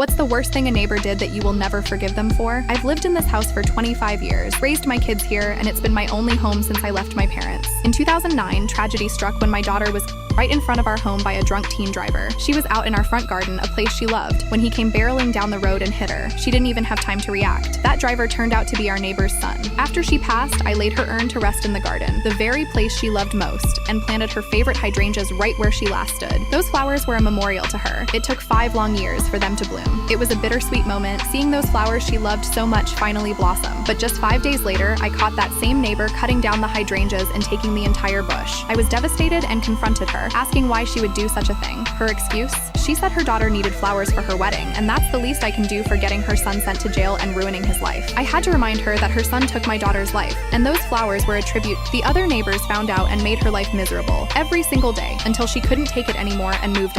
What's the worst thing a neighbor did that you will never forgive them for? I've lived in this house for 25 years, raised my kids here, and it's been my only home since I left my parents. In 2009, tragedy struck when my daughter was right in front of our home by a drunk teen driver. She was out in our front garden, a place she loved, when he came barreling down the road and hit her. She didn't even have time to react. That driver turned out to be our neighbor's son. After she passed, I laid her urn to rest in the garden, the very place she loved most, and planted her favorite hydrangeas right where she last stood. Those flowers were a memorial to her. It took 5 long years for them to bloom. It was a bittersweet moment, seeing those flowers she loved so much finally blossom. But just 5 days later, I caught that same neighbor cutting down the hydrangeas and taking the entire bush. I was devastated and confronted her, asking why she would do such a thing. Her excuse? She said her daughter needed flowers for her wedding, and that's the least I can do for getting her son sent to jail and ruining his life. I had to remind her that her son took my daughter's life, and those flowers were a tribute. The other neighbors found out and made her life miserable every single day until she couldn't take it anymore and moved